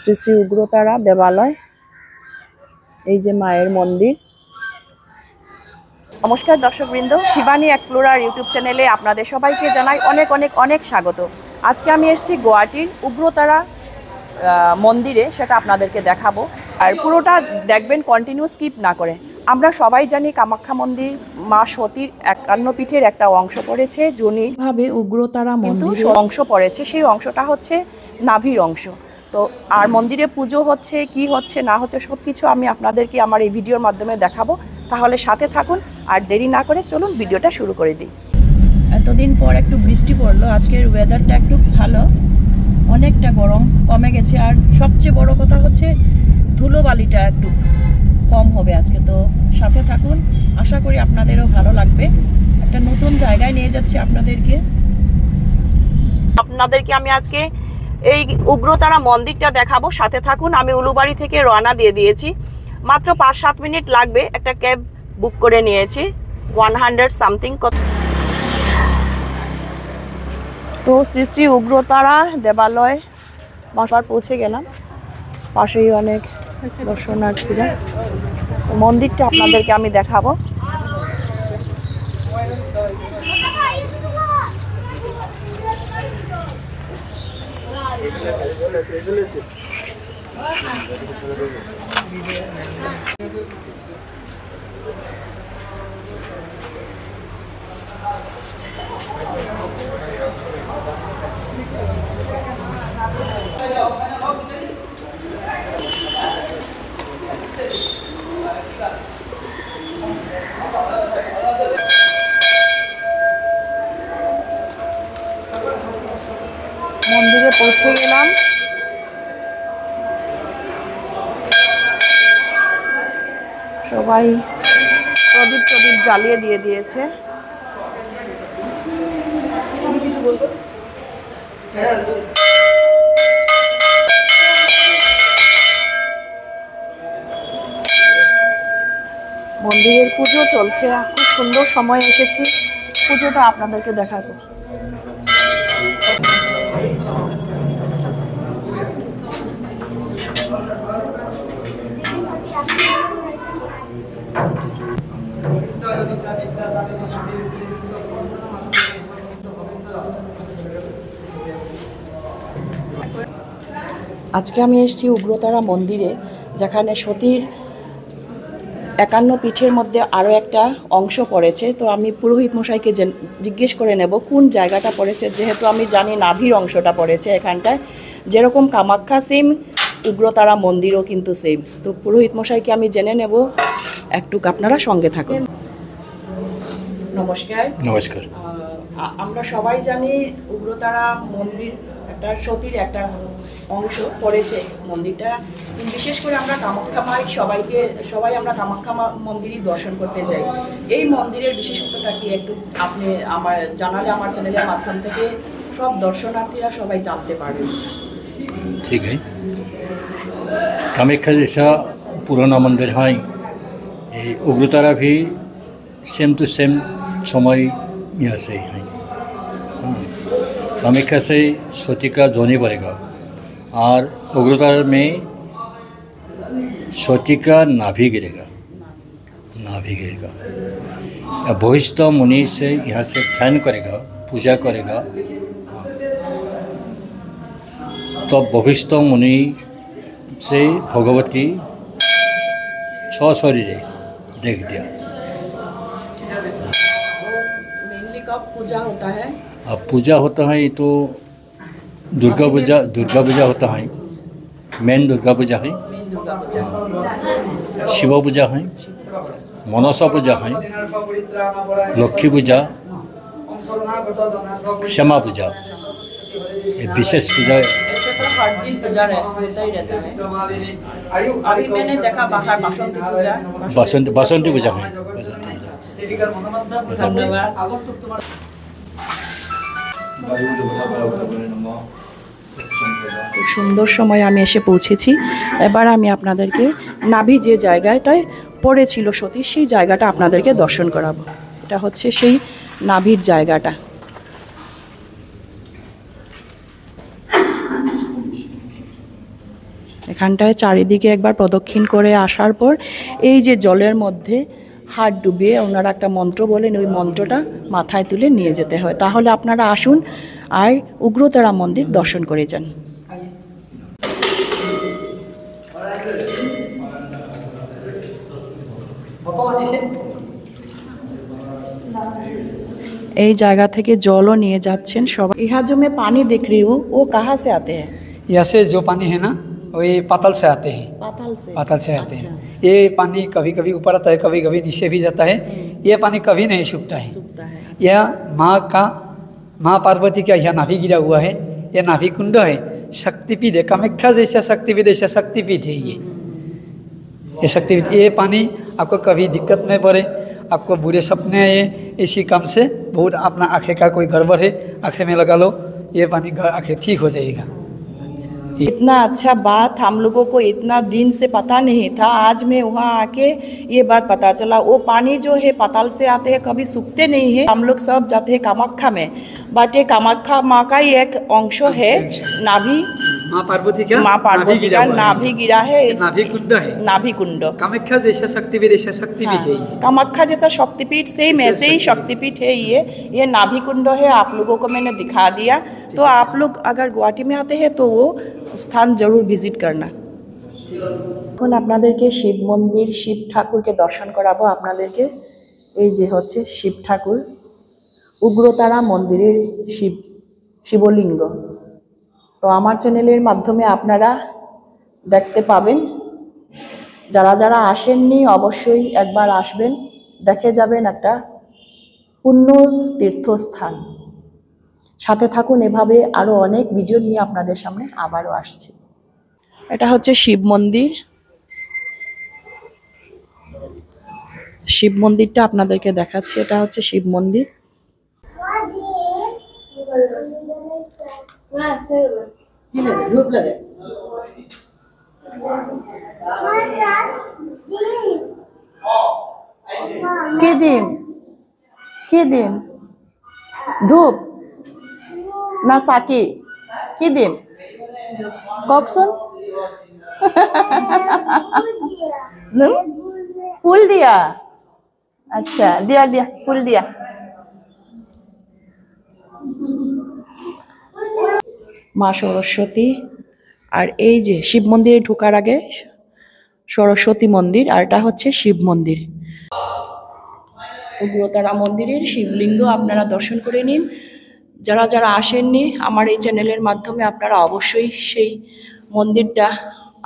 শ্রী শ্রী উগ্রতারা দেবালয়, এই যে মায়ের মন্দির। নমস্কার দর্শকবৃন্দ, শিবানী এক্সপ্লোরার ইউটিউব চ্যানেলে আপনাদের সবাইকে জানাই অনেক অনেক অনেক স্বাগত। আজকে আমি এসেছি গুয়াহাটির উগ্রতারা মন্দিরে, সেটা আপনাদেরকে দেখাবো। আর পুরোটা দেখবেন, কন্টিনিউ স্কিপ না করে। আমরা সবাই জানি কামাখ্যা মন্দির মা সতীর 51 পীঠের একটা অংশ পড়েছে, যোনিভাবে উগ্রতারা মন্দির অংশ পড়েছে। সেই অংশটা হচ্ছে নাভির অংশ। তো আর মন্দিরে পুজো হচ্ছে কি হচ্ছে না হচ্ছে সব কিছু আমি আপনাদেরকে আমার এই ভিডিওর মাধ্যমে দেখাবো। তাহলে সাথে থাকুন, আর দেরি না করে চলুন ভিডিওটা শুরু করে দিই। এতদিন পর একটু বৃষ্টি পড়লো, আজকের ওয়েদারটা একটু ভালো, অনেকটা গরম কমে গেছে। আর সবচেয়ে বড় কথা হচ্ছে ধুলোবালিটা একটু কম হবে আজকে। তো সাথে থাকুন, আশা করি আপনাদেরও ভালো লাগবে। একটা নতুন জায়গায় নিয়ে যাচ্ছি আপনাদেরকে আমি আজকে এই উগ্রতারা মন্দিরটা দেখাবো। সাথে থাকুন। আমি উলুবাড়ি থেকে রওনা দিয়ে দিয়েছি, মাত্র 5-7 মিনিট লাগবে। একটা ক্যাব বুক করে নিয়েছি, 100 সামথিং। তো শ্রী শ্রী উগ্রতারা দেবালয় মাসবার পৌঁছে গেলাম। পাশেই অনেক দর্শনার্থীরা। মন্দিরটা আপনাদেরকে আমি দেখাবো। মন্দিরে পৌঁছে গেলাম। সবাই প্রদীপ জ্বালিয়ে দিয়ে দিয়েছে। মন্দিরের পুজো চলছে, খুব সুন্দর সময় এসেছি পুজোটা আপনাদেরকে দেখাবো। আজকে আমি এসেছি উগ্রতারা মন্দিরে, যেখানে সতীর 51 পীঠের মধ্যে আরও একটা অংশ পড়েছে। তো আমি পুরোহিত মশাইকে জিজ্ঞেস করে নেব কোন জায়গাটা পড়েছে, যেহেতু আমি জানি নাভির অংশটা পড়েছে এখানটায়। যেরকম কামাখ্যা সেম, উগ্রতারা মন্দিরও কিন্তু সেম। তো পুরোহিত মশাইকে আমি জেনে নেব, একটু আপনারা সঙ্গে থাকুন। নমস্কার। নমস্কার। আমরা সবাই জানি উগ্রতারা মন্দির একটা সতীর একটা অংশ পড়েছে মন্দিরটা। বিশেষ করে আমরা কামাখ্যা মাই সবাই আমরা কামাখ্যা মন্দিরই দর্শন করতে যাই। এই মন্দিরের বিশেষত্বটা কি একটু আপনি আমার জানালে আমার চ্যানেলের মাধ্যম থেকে সব দর্শনার্থীরা সবাই জানতে পারবেন। ठीक है। कामाख्या जैसा पुराना मंदिर है, उग्रतारा भी सेम टू सेम समय यहाँ से है। कामाख्या से सती का जोनी पड़ेगा और उग्रतारा में सती का नाभि गिरेगा। वशिष्ठ मुनि से यहाँ से ध्यान करेगा, पूजा करेगा। तो वशिष्ठ मुनि से भगवती 6 शरीरे देख दिया। मेनली कब पूजा होता है? अब पूजा होता है तो दुर्गा पूजा होता है, मेन दुर्गा पूजा है। शिव पूजा है, मनसा पूजा है, लक्ष्मी पूजा, श्यामा पूजा, ये विशेष पूजा। हर दिन पूजा होता ही रहता है। अभी मैंने देखा बाहर बसंती पूजा है। धन्यवाद। খুব সুন্দর সময় আমি এসে পৌঁছেছি। এবার আমি আপনাদেরকে নাভি যে জায়গাটায় পড়েছিল সতী, সেই জায়গাটা আপনাদেরকে দর্শন করাবো। এটা হচ্ছে সেই নাভির জায়গাটা। এখানটায় চারিদিকে একবার প্রদক্ষিণ করে আসার পর এই যে জলের মধ্যে হাত ডুবিয়ে ওনারা একটা মন্ত্র বলেন, ওই মন্ত্রটা মাথায় তুলে নিয়ে যেতে হয়। তাহলে আপনারা আসুন আর উগ্রতারা মন্দির দর্শন করে যান। এই জায়গা থেকে জলও নিয়ে যাচ্ছেন সবাই। ইহা जो मैं पानी देख रही हूँ वो कहाँ से आते हैं? यहाँ से जो पानी है ना वो ये पाताल से आते हैं। पाताल से आते हैं। ये पानी कभी कभी ऊपर आता है, कभी कभी नीचे भी जाता है। ये पानी कभी नहीं सूखता है। यह माँ पार्वती का यह नाभि गिरा हुआ है। यह नाभि कुंड है, शक्तिपीठ है, कामाख्या जैसा शक्तिपीठ, ऐसा शक्तिपीठ है ये शक्तिपीठ। ये पानी आपको कभी दिक्कत में पड़े, आपको बुरे सपने आए, इसी काम से बहुत अपना आँखें का कोई गड़बड़ है, आँखें में लगा लो, ये पानी आँखें ठीक हो जाएगा। इतना अच्छा बात हम लोगों को इतना दिन से पता नहीं था, आज मैं वहाँ आके ये बात पता चला। वो पानी जो है पाताल से आते हैं, कभी सूखते नहीं है। हम लोग सब जाते हैं कामाख्या में, बट ये कामाख्या माँ का ही एक अंश है। नाभि माँ पार्वती का नाभि गिरा है, नाभि कुंड है, नाभि कुंड। कामाख्या जैसा शक्तिपीठ, ऐसा शक्तिपीठ है। कामाख्या जैसा शक्तिपीठ सेम ऐसे ही शक्तिपीठ है ये नाभि कुंड है। आप लोगों को मैंने दिखा दिया, तो आप लोग अगर गुवाहाटी में आते हैं तो वो স্থান জরুর ভিজিট করনা। এখন আপনাদেরকে শিব মন্দির, শিব ঠাকুরকে দর্শন করাবো আপনাদেরকে। এই যে হচ্ছে শিব ঠাকুর, উগ্রতারা মন্দিরের শিবলিঙ্গ। তো আমার চ্যানেলের মাধ্যমে আপনারা দেখতে পাবেন। যারা যারা আসেননি অবশ্যই একবার আসবেন, দেখে যাবেন একটা পুণ্য তীর্থস্থান। সাথে থাকুন, এভাবে আরও অনেক ভিডিও নিয়ে আপনাদের সামনে আবারও আসছি। এটা হচ্ছে শিব মন্দির। শিব মন্দিরটা আপনাদেরকে দেখাচ্ছি। এটা হচ্ছে শিব মন্দির। কি দিম ধূপ না সাকি কি দিম ককশন ফুল দিয়া। আচ্ছা দিয়া দিয়া ফুল দিয়া। মা সরস্বতী। আর এই যে শিব মন্দিরে ঢোকার আগে সরস্বতী মন্দির, আর এটা হচ্ছে শিব মন্দির। উগ্রতারা মন্দিরের শিবলিঙ্গ আপনারা দর্শন করে নিন। যারা যারা আসেননি আমার এই চ্যানেলের মাধ্যমে আপনারা অবশ্যই সেই মন্দিরটা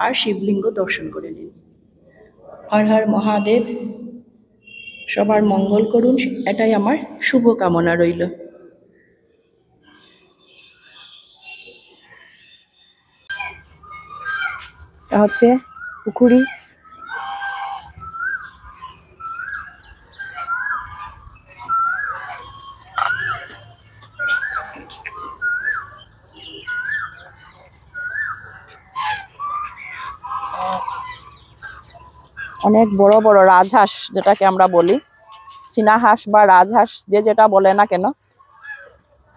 আর শিবলিঙ্গ দর্শন করে নিন। হর হর মহাদেব। সবার মঙ্গল করুন, এটাই আমার শুভ কামনা রইল। এটা হচ্ছে পুকুরি। অনেক বড় বড় রাজহাঁস, যেটাকে আমরা বলি চীনা হাঁস বা রাজহাঁস, যে যেটা বলে না কেন,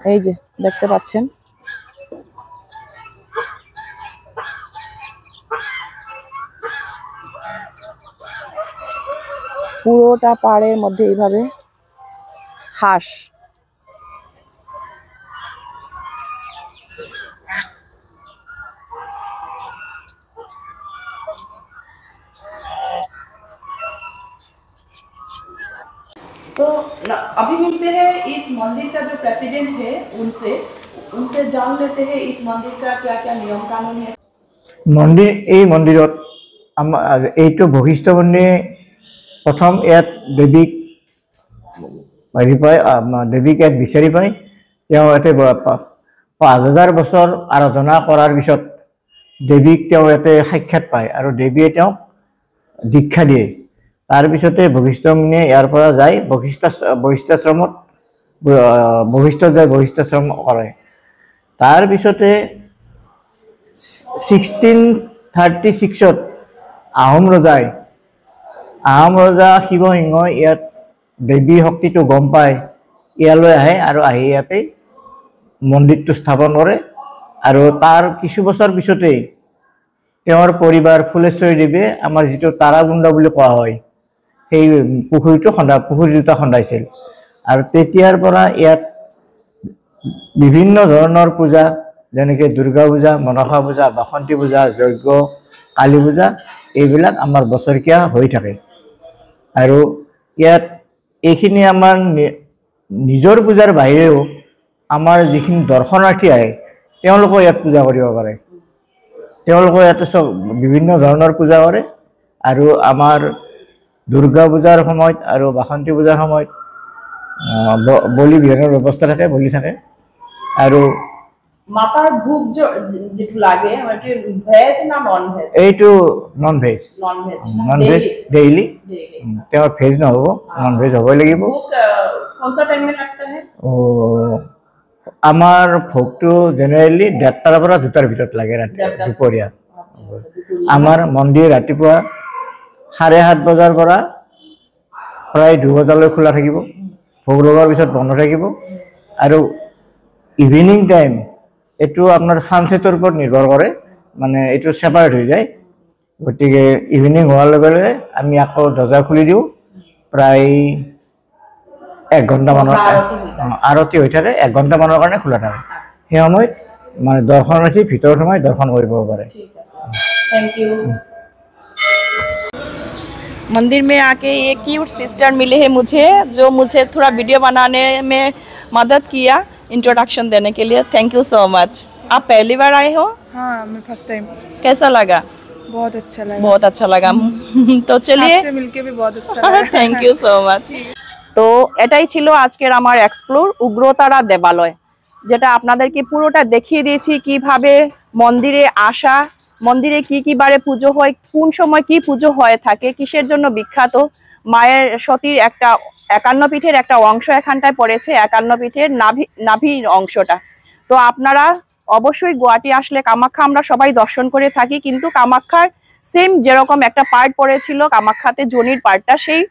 এই যে দেখতে পাচ্ছেন। পুরোটা পাড়ের মধ্যে এইভাবে হাঁস। तो अभी मिलते हैं इस मंदिर का जो प्रेसिडेंट है उनसे जान लेते हैं इस मंदिर का क्या क्या नियम कानून है। मंदिर এই মন্দিৰত এইটো বশিষ্ঠ মন্দিৰ প্ৰথম ইয়াত দেৱীক দেৱীক ইয়াত বিচাৰি পায়। তেওঁ ইয়াতে 5000 বছৰ আৰাধনা কৰাৰ পিছত দেৱীক তেওঁ ইয়াতে সাক্ষাৎ পায় আৰু দেৱীয়ে তেওঁক দীক্ষা দিয়ে। তার পিছতে বশিষ্ঠ মুনিয়ে ইয়াৰ পৰা যায় বশিষ্ঠাশ্ৰমত, বশিষ্ঠ যায় বশিষ্ঠাশ্ৰম কৰে। তাৰ পিছতে 1636 আহোম ৰজা শিৱসিংহ ইয়াত দেৱী শক্তিটো গম পায়, ইয়ালৈ আহে আৰু আহি ইয়াতে মন্দিৰটো স্থাপন কৰে। আৰু তাৰ কিছু বছৰ পিছতেই তেওঁৰ পৰিবাৰ ফুলেশ্বৰী দেৱে আমাৰ যিটো তাৰাগুণ্ডা বুলি কোৱা হয় সেই পুখুৰী দুটা খন্দাইছিল আৰু তেতিয়াৰ পৰা ইয়াত বিভিন্ন ধৰণৰ পূজা যেনেকৈ দুৰ্গা পূজা, মনসা পূজা, বাসন্তী পূজা, যজ্ঞ, কালী পূজা এইবিলাক আমাৰ বছৰেকীয়া হৈ থাকে। আৰু ইয়াত এইখিনি আমাৰ নিজৰ পূজাৰ বাহিৰেও আমাৰ যিখিনি দৰ্শনাৰ্থী আহে তেওঁলোকেও ইয়াত পূজা কৰিব পাৰে। তেওঁলোকে ইয়াতে চব বিভিন্ন ধৰণৰ পূজা কৰে আৰু আমাৰ দুৰ্গা পূজাৰ সময়ত আৰু বাসন্তী পূজাৰ সময়ত বলি বিধানৰ ব্যৱস্থা থাকে, বলি থাকে। আৰু মাতাৰ ভোগ যেটো লাগে ভেজ না নন ভেজ? এইটো non veg. Non veg daily, তেওঁৰ ভেজ নহ'ব, নন ভেজ হ'বই লাগিব। আমাৰ ভোগটো জেনেৰেলি 1:30টাৰ পৰা 2টাৰ ভিতৰত লাগে ৰাতি দুপৰীয়া। আমাৰ মন্দিৰ ৰাতিপুৱা 7:30 বজাৰ পৰা প্ৰায় 2 বজালৈ খোলা থাকিব, ভোগ লগোৱাৰ পিছত বন্ধ থাকিব। আৰু ইভিনিং টাইম এইটো আপোনাৰ ছানছেটৰ ওপৰত নিৰ্ভৰ কৰে, মানে এইটো ছেপাৰেট হৈ যায়। গতিকে ইভিনিং হোৱাৰ লগে লগে আমি আকৌ দৰ্জা খুলি দিওঁ, প্ৰায় 1 ঘণ্টামানৰ আৰতি হৈ থাকে, 1 ঘণ্টামানৰ কাৰণে খোলা থাকে। সেই সময়ত মানে দৰ্শনাৰ্থী ভিতৰত সোমাই দৰ্শন কৰিব পাৰে। Thank you. मंदिर में आके ये क्यूट सिस्टर मिले हैं मुझे, जो मुझे थोड़ा वीडियो बनाने में मदद किया, इंट्रोडक्शन देने के लिए। Thank you so much. आप पहली बार आए हो? हाँ, मैं फर्स्ट टाइम। कैसा लगा? बहुत अच्छा लगा। बहुत अच्छा लगा। तो चलिए, आपसे मिलके भी बहुत अच्छा लगा। Thank you so much. তো এটাই ছিল আজকের আমার এক্সপ্লোর উগ্রতারা দেবালয়, যেটা আপনাদেরকে পুরোটা দেখিয়ে দিয়েছি কিভাবে মন্দিরে আসা, মন্দিরে কি কি বারে পুজো হয়, কোন সময় কি পুজো হয়ে থাকে, কিসের জন্য বিখ্যাত। মায়ের সতীর একটা 51 পীঠের একটা অংশ এখানটায় পড়েছে, 51 পীঠের নাভির অংশটা। তো আপনারা অবশ্যই গুয়াহাটি আসলে কামাখ্যা আমরা সবাই দর্শন করে থাকি, কিন্তু কামাখ্যার সেম যেরকম একটা পার্ট পড়েছিল কামাখ্যাতে যোনির পার্টটা, সেই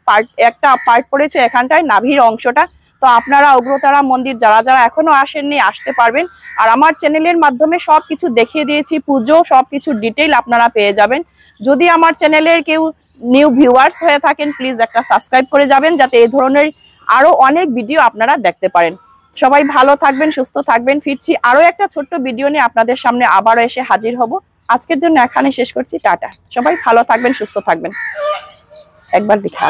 একটা পার্ট পড়েছে এখানটায় নাভির অংশটা। তো আপনারা উগ্রতারা মন্দির যারা যারা এখনো আসেননি আসতে পারবেন। আর আমার চ্যানেলের মাধ্যমে সবকিছু দেখিয়ে দিয়েছি, পুজো সবকিছু ডিটেইল আপনারা পেয়ে যাবেন। যদি আমার চ্যানেলের কেউ নিউ ভিউয়ার্স হয়ে থাকেন, প্লিজ একটা সাবস্ক্রাইব করে যাবেন, যাতে এই ধরনের আরো অনেক ভিডিও আপনারা দেখতে পারেন। সবাই ভালো থাকবেন, সুস্থ থাকবেন। ফিরছি আরো একটা ছোট্ট ভিডিও নিয়ে আপনাদের সামনে আবারও এসে হাজির হব। আজকের জন্য এখানে শেষ করছি, টাটা। সবাই ভালো থাকবেন, সুস্থ থাকবেন। একবার দেখা